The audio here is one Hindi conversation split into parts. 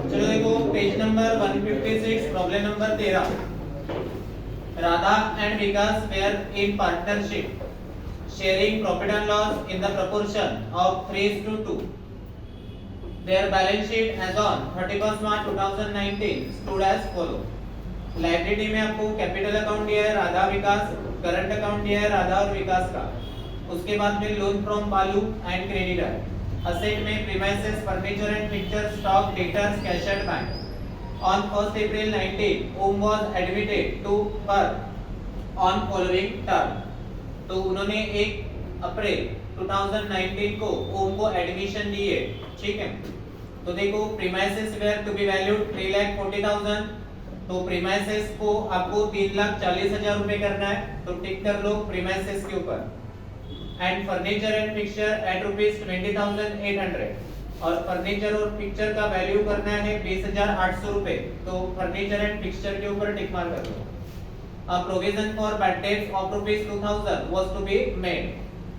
चलो देखो page number 156 problem number 13। Radha and Vikas were in partnership, sharing profit and loss in the proportion of 3:2. Their balance sheet as on 31st March 2019 stood as follow. Liability में आपको कैपिटल अकाउंट दिया है राधा विकास, करंट अकाउंट दिया है राधा और विकास का। उसके बाद में लोन फ्रॉम बालू एंड क्रेडिटर। असेट में premises, furniture and picture, stock, debtors, cash at bank. On 1st April 19, Om was admitted to her on following term. तो उन्होंने 1 अप्रैल 2019 को ओम को एडमिशन दी है, ठीक है। तो देखो premises were to be valued 3,40,000, तो प्रीमाइसेस को आपको 3,40,000 रुपए करना है, तो टिक कर लो प्रीमाइसेस के ऊपर। And furniture and picture at ₹20,800, और फर्नीचर और पिक्चर का वैल्यू करना है 20,800 रुपए, तो फर्नीचर एंड पिक्चर के ऊपर टिक मार कर लो। A provision for bad debts of ₹2,000 was to be made.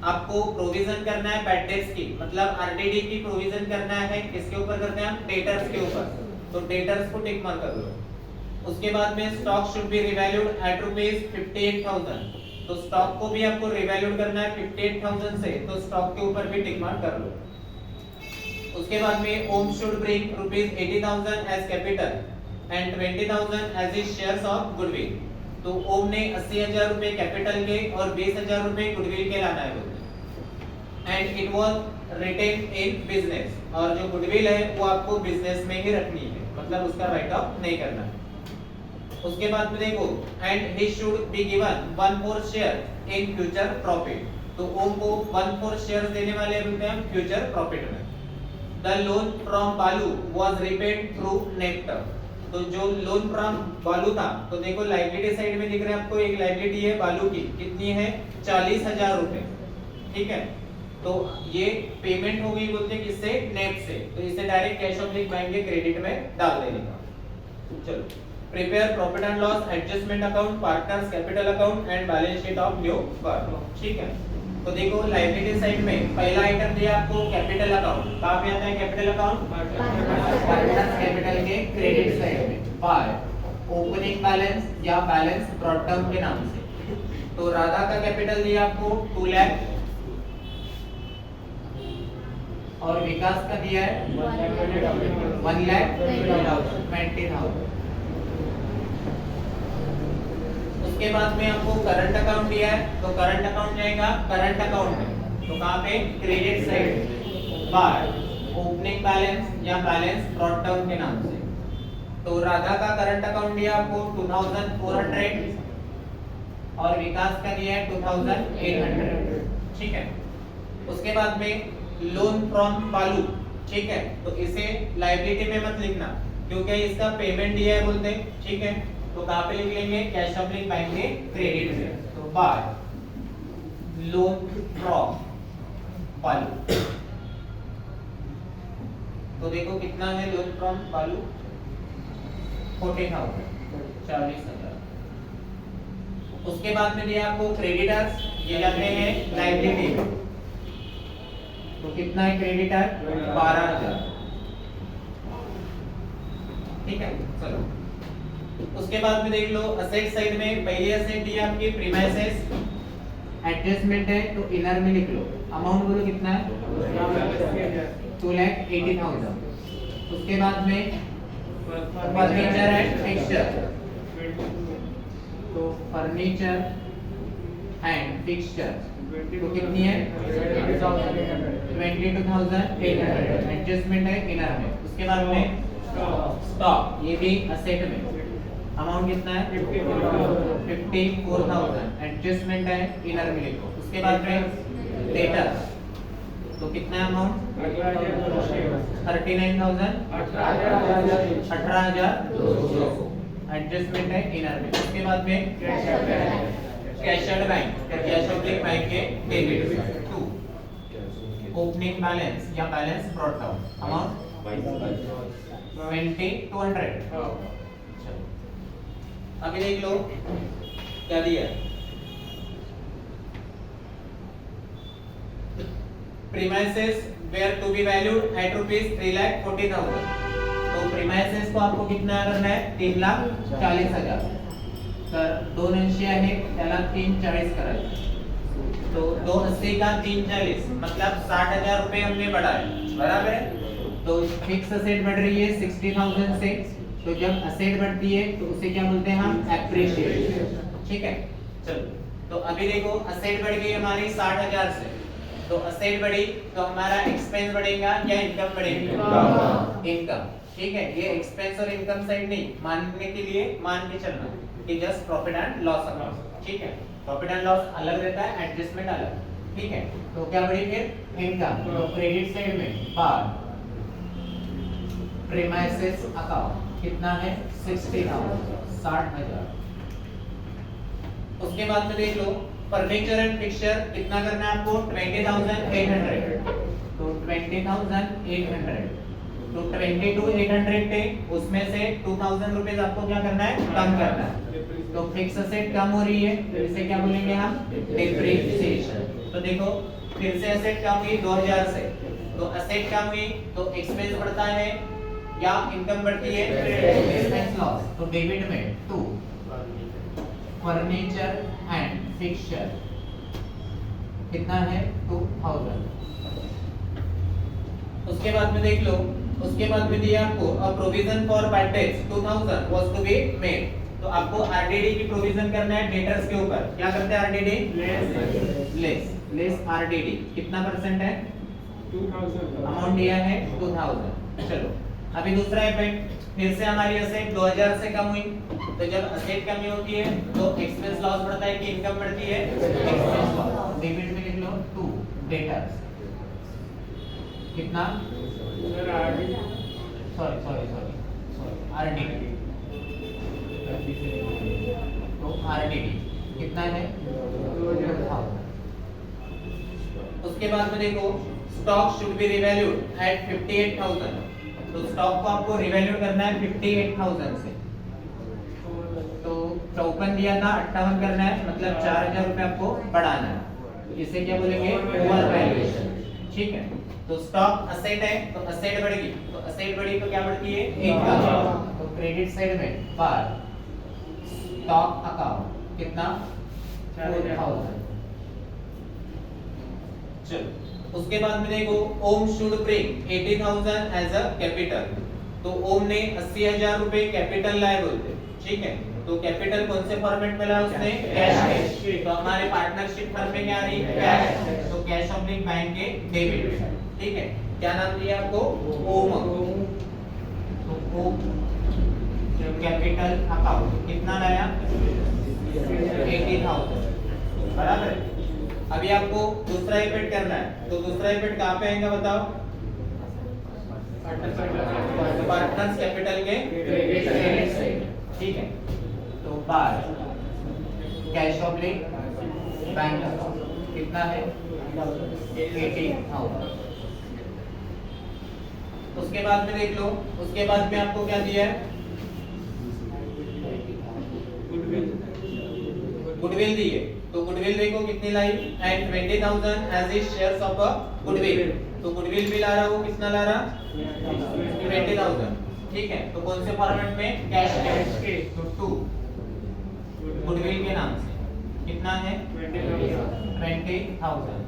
आपको प्रोविजन करना है बैड डेट्स की, मतलब आरडीडी की प्रोविजन करना है। किसके ऊपर करते हैं हम? डेटर्स के ऊपर, तो डेटर्स को टिक मार कर लो। उसके बाद में stock should be revalued at ₹58,000, तो स्टॉक को भी आपको रिवैल्यूड करना है 58,000 से, तो स्टॉक के ऊपर भी टिक मार कर लो। उसके बाद में Om should bring ₹80,000 as capital and 20,000 as his shares of goodwill, तो ओम ने 80,000 रुपए कैपिटल के और 20,000 रुपए गुडविल के लाना है। And it was written in business, और जो गुडविल है वो आपको बिजनेस में ही रखनी है, मतलब उसका राइट ऑफ नहीं करना है। उसके बाद में देखो and he should be given 1/4 share in future profit, तो ओम को 1/4 शेयर्स देने वाले हैं फ्यूचर प्रॉफिट में। The loan from बालू was repaid through नेट, तो जो लोन फ्रॉम बालू था, तो देखो लायबिलिटी साइड में दिख रहा है आपको, एक लायबिलिटी है बालू की, कितनी है? 40,000 रुपए, ठीक है। तो ये पेमेंट हो गई बोलते हैं किससे? नेट से, तो इसे डायरेक्ट कैश ऑब्लिक बैंक के क्रेडिट में डाल देने का। चलो prepare profit and loss adjustment account, partners capital account and balance sheet of new firm, ठीक है। तो देखो लायबिलिटी साइड में पहला आइटम दिया आपको कैपिटल अकाउंट, कहां पे आता है कैपिटल अकाउंट? पार्टनर्स कैपिटल के क्रेडिट साइड में, बाय ओपनिंग बैलेंस या बैलेंस ब्रॉड डाउन के नाम से। तो राधा का कैपिटल दिया आपको 2 लाख, और विकास का दिया है 1,20,000। उसके बाद में आपको करंट अकाउंट दिया है, तो करंट अकाउंट जाएगा करंट अकाउंट में, तो कहां पे? Credit side, by opening balance या बैलेंस ब्रॉड डाउन के नाम से। तो राधा का करंट अकाउंट दिया आपको 2,400, और विकास का दिया है 2,800, ठीक है। उसके बाद में लोन फ्रॉम बालू, ठीक है, तो इसे लायबिलिटी में मत लिखना क्योंकि इसका पेमेंट दिया है बोलते, ठीक है। तो कहां पे लिख लेंगे? कैश ऑब्लिक बैंक के क्रेडिट में, तो बाय लोन फ्रॉम बालू। तो देखो कितना है लोन फ्रॉम बालू? 40,000। उसके बाद में दिया आपको क्रेडिटर्स, ये जाते हैं लायबिलिटी, तो कितना है क्रेडिटर? 12,000, ठीक है। चलो उसके बाद में देख लो असेट साइड में पहली असेट दी आपकी प्रीमाइसेस, एडजस्टमेंट है तो इनर में लिख लो। अमाउंट बोलो कितना है? 2,80,000। उसके बाद में फर्नीचर एंड फिक्सचर, तो फर्नीचर एंड फिक्सचर तो कितनी है? 22,800, एडजस्टमेंट है इनर में। उसके बाद में स्टॉक, ये भी असेट में, अमाउंट कितना है? 54,000, एडजस्टमेंट है इनर में लिखो। उसके बाद में डेटर, तो कितना अमाउंट? 39,000, 18,200, एडजस्टमेंट है इनर में। उसके बाद में cash at bank, cash oblique bank के डेबिट में। 2 ओपनिंग बैलेंस या बैलेंस ब्रॉड डाउन, अमाउंट 20,200। अभी देख लो क्या दिया है, premises were to be valued at ₹3,40,000। तो प्रीमाइसेस को आपको कितना करना है 3,40,000 तर 280 आहे त्याला 340 करायचं तो 280 का 340 मतलब 60,000 रुपए हमने बढ़ाए बराबर है। तो फिक्स असेट बढ़ रही है 60,000 से तो जब असेट बढ़ती है तो उसे क्या बोलते हैं हम एप्रिशिएशन। ठीक है चलो तो अभी देखो असेट बढ़ गई हमारी 60,000 से तो असेट बढ़ी तो हमारा एक्सपेंस बढ़ेगा या इनकम बढ़ेगी इनकम। ठीक है ये एक्सपेंस और इनकम साइड नहीं मानने के लिए मान के चलना कि just profit and loss account. ठीक है प्रॉफिट एंड लॉस अलग रहता है एडजस्टमेंट अलग। ठीक है तो क्या बढ़ी फिर इनकम तो क्रेडिट साइड में बार प्रीमाइसेस अकाउंट कितना है 60,000। उसके बाद में देख लो फर्नीचर एंड फिक्सचर कितना करना है आपको 20,800 तो 20,800 तो 22,800 थे उसमें से 2,000 रुपए आपको क्या करना है कम करना है। तो फिक्स असेट कम हो रही है तो इसे क्या बोलेंगे हम डिप्रिसिएशन। तो देखो फिर से असेट कम हुई 2,000 से तो असेट कम हुई तो एक्सपेंस बढ़ता है या इनकम बढ़ती है एक्सपेंस लॉस। तो डेबिट में 2 फर्नीचर एंड फिक्सचर कितना है 2,000। उसके बाद में देख लो उसके बाद में दिया आपको a provision for bad debts 2,000 was to be made. तो आपको आरडीडी की प्रोविजन करना है डेटर्स के ऊपर। क्या करते हैं आरडीडी लेस आरडीडी कितना परसेंट है 2,000 अमाउंट दिया है 2,000। चलो अभी दूसरा इफेक्ट फिर से हमारी असेट 2,000 से कम हुई तो जब असेट कमी होती है तो एक्सपेंस लॉस बढ़ता है कि इनकम बढ़ती है एक्सपेंस लॉस। डेबिट में लिख लो 2 डेटर्स कितना सॉरी आरडीडी तो आरडीडी कितना है 2,000। उसके बाद में देखो stock should be revalued at 58,000 तो स्टॉक को आपको रिवैल्यूड करना है 58,000 से। तो 54 दिया था 58 करना है मतलब 4,000 रुपए आपको बढ़ाना है इसे क्या बोलेंगे ओवर वैल्यूएशन। ठीक है तो स्टॉक असेट है तो असेट बढ़ेगी तो असेट बढ़ी तो क्या बढ़ती है इनकम। तो क्रेडिट साइड में बार स्टॉक अकाउंट कितना 4,000। चलो उसके बाद में देखो Om should bring 80,000 as a capital तो ओम ने 80,000 रुपए कैपिटल लाए बोलते। ठीक है तो कैपिटल कौन से फॉर्मेट में लाया उसने कैश में। तो हमारे पार्टनरशिप फर्म में क्या आ रही कैश तो कैश ऑब्लिक बैंक के डेबिट। ठीक है क्या नाम दिया आपको ओम तो ओम कैपिटल अकाउंट कितना लाया 80,000 बराबर। अभी आपको दूसरा इफेक्ट करना है तो दूसरा इफेक्ट कहां पे आएगा बताओ पार्टनर्स कैपिटल के क्रेडिट साइड। ठीक है तो बार कैश ऑब्लिक बैंक अकाउंट कितना है 80,000। उसके बाद में देख लो उसके बाद में आपको क्या दिया है गुडविल दी है तो गुडविल देखो कितनी लाई and 20,000 as is shares of a goodwill. तो गुडविल भी ला रहा वो कितना ला रहा 20,000। ठीक है तो कौन से फॉर्मेट में कैश के तो 2 गुडविल के नाम से कितना है 20,000।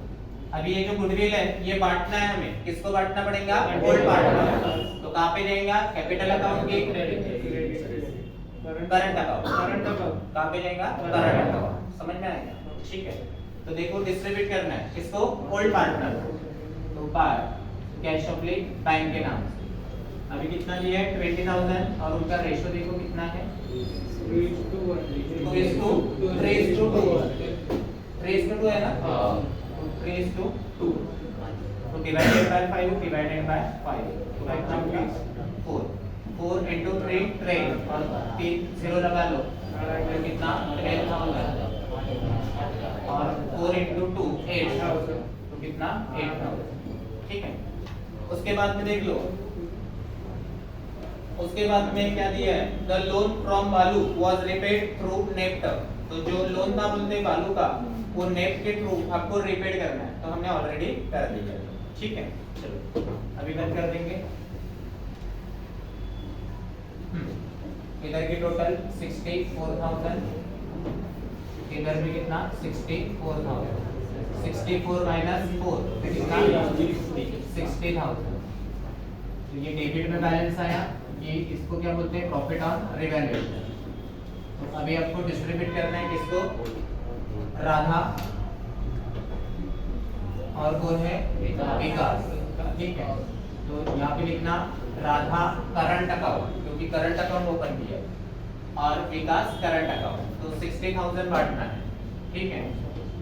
अभी ये जो गुडविल है ये बांटना है हमें किसको बांटना पड़ेगा ओल्ड पार्टनर। तो कहां पे जाएगा कैपिटल अकाउंट के करंट अकाउंट कहां पे जाएगा करंट अकाउंट। समझ में आएगा। ठीक है तो देखो डिस्ट्रीब्यूट करना है किसको ओल्ड पार्टनर तो बार कैश ऑब्लिक बैंक के नाम से। अभी कितना दिया है 20,000 और उनका रेशियो देखो कितना है 3:2 है ना 3:2 तो डिवाइडेड बाय 5 डिवाइडेड बाय 5 तो कितना होगा 4 into 3 12 और 3 0 लगा लो तो कितना 12,000 और 4 into 2 8 तो कितना 8,000। ठीक है उसके बाद में देख लो उसके बाद में क्या दिया है द लोन फ्रॉम बालू वाज रिपेड थ्रू नेफ्ट तो जो लोन था बोलते बालू का, वो नेट के थ्रू आपको रीपेड करना है, तो हमने ऑलरेडी कर दिया है। ठीक है, चलो अभी बंद कर देंगे। इधर की टोटल 64,000, इधर भी कितना 64,000, 64 माइनस 4 कितना 60,000। तो ये डेबिट में बैलेंस आया, ये इसको क्या बोलते हैं, प्रॉफिट ऑन रिवैल्यूएशन। तो अभी आपको डिस्ट्रीब्यूट करना है किसको, राधा और कौन है, विकास। ठीक है, तो यहाँ पे लिखना राधा करंट अकाउंट, क्योंकि करंट अकाउंट ओपन किया, और विकास करंट अकाउंट, तो 60,000 बांटना है। ठीक है,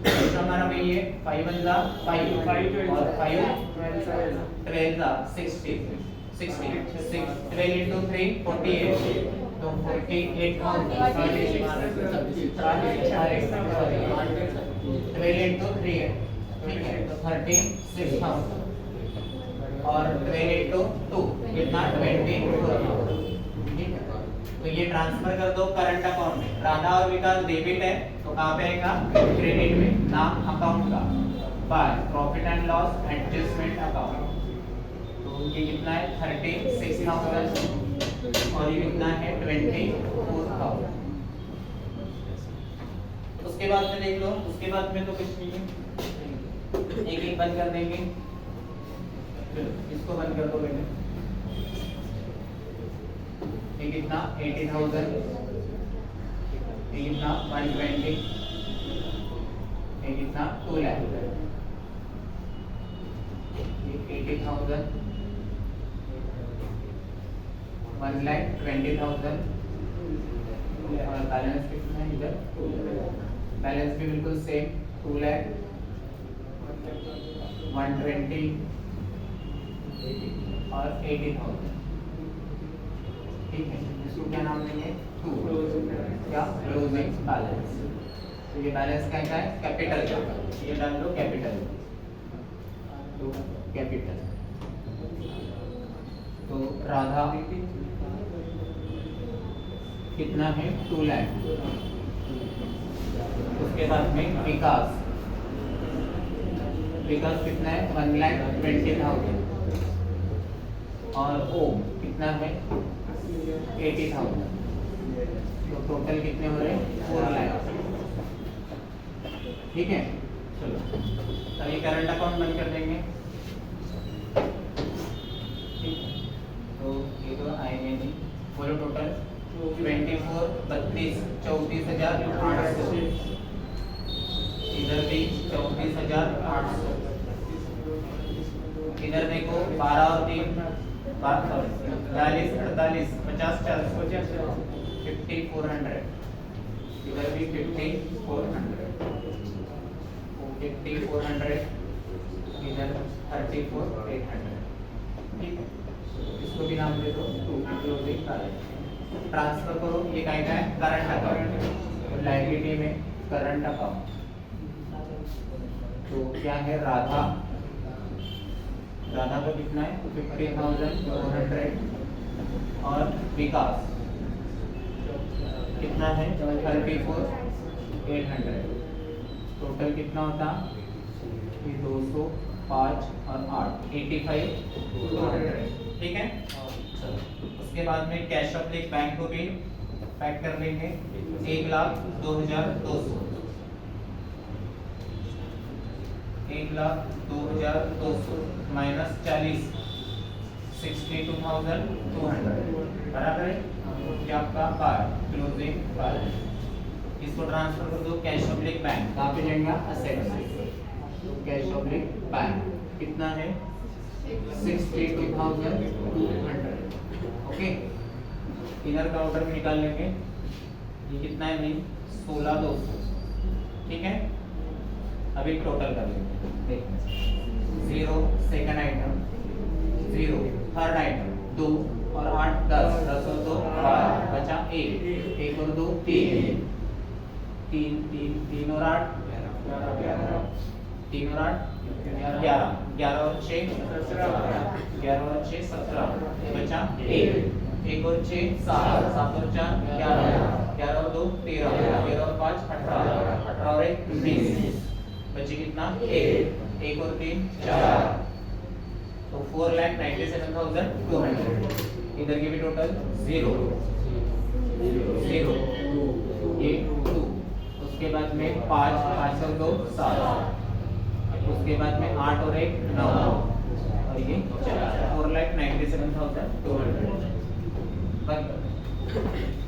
तो हमारा भाई ये 5 1 जा 5 और 5 12 जा 60 12 into 3 48, तो 48,000 12 into 3 है। ठीक है, तो 36,000 और 12 into 2 कितना 24,000। ठीक है, तो ये ट्रांसफर कर दो करंट अकाउंट में। राधा और विकास डेबिट है, तो कहाँ पे आएगा, क्रेडिट में, नाम अकाउंट का, by profit and loss adjustment account. तो ये कितना है 36,000 और ये कितना है 24,000। उसके बाद में देख लो, उसके बाद में तो कुछ नहीं है, एक एक बंद कर देंगे। चलो इसको बंद कर दो बेटे। ये कितना 80,000, ये कितना 120, ये कितना 2 लाख, ये 80,000, 1,20,000 और बैलेंस कितना है इधर, बैलेंस भी बिल्कुल सेम 2 लाख 120 और 80,000। ठीक है, इसको क्या नाम देंगे, क्या क्लोजिंग बैलेंस। तो ये बैलेंस क्या है, कैपिटल का, ये डाल लो कैपिटल, तो कैपिटल। तो राधा कितना है 2 लाख, उसके बाद में विकास, विकास कितना है 1,20,000 और ओम कितना है 80,000। तो टोटल कितने हो रहे हैं 4 लाख। ठीक है, चलो तो ये करंट अकाउंट बंद कर देंगे। ठीक है, तो ये तो आएंगे नहीं, बोलो टोटल 24 32 34,800, इधर भी 34,800, इधर देखो 12 और 3 42 48 50 5400, इधर भी 5400, इधर 34,800। ठीक है, इसको भी नाम दे दो क्लोजिंग बैलेंस। ट्रांसफर करो, ये क्या है करंट अकाउंट, लायबिलिटी में करंट अकाउंट। तो क्या है राधा, राधा का कितना है 50,400 और विकास कितना है 34,800। टोटल कितना होता, ये 200 5 और 8 85,200। ठीक है, उसके बाद में कैश अप्लिक बैंक को भी पैक कर लेंगे 1,02,200, 1,02,200 माइनस 40 62,200 बराबर है, ये आपका क्लोजिंग बैलेंस। इसको ट्रांसफर कर दो कैश अप्लिक बैंक, कहाँ पे जाएगा असेट्स में, तो कैश अप्लिक बैंक कितना है 62,200। ओके, इनर काउंटर में निकाल लेंगे, ये कितना है नहीं 16,200। ठीक है, अभी टोटल कर लेंगे, देखिए 0 सेकंड आइटम 0 थर्ड आइटम 2 और 8 10 10 और 2 12 बचा 1 1 और 2 3 3 3 3 और 8 3 और 8 11 11 और 6 11 और 6 17 बचा 1 1 और 6 7 7 और 4 11 11 और 2 13, 13 और 5 18, 18 और 1 19, बचे कितना 1 और 3 4, तो 4,97,200। इधर के भी टोटल 0 0, ये 2, उसके बाद में 5 5 और 2 7, उसके बाद में 8 और 1 9, और ये 4,97,200।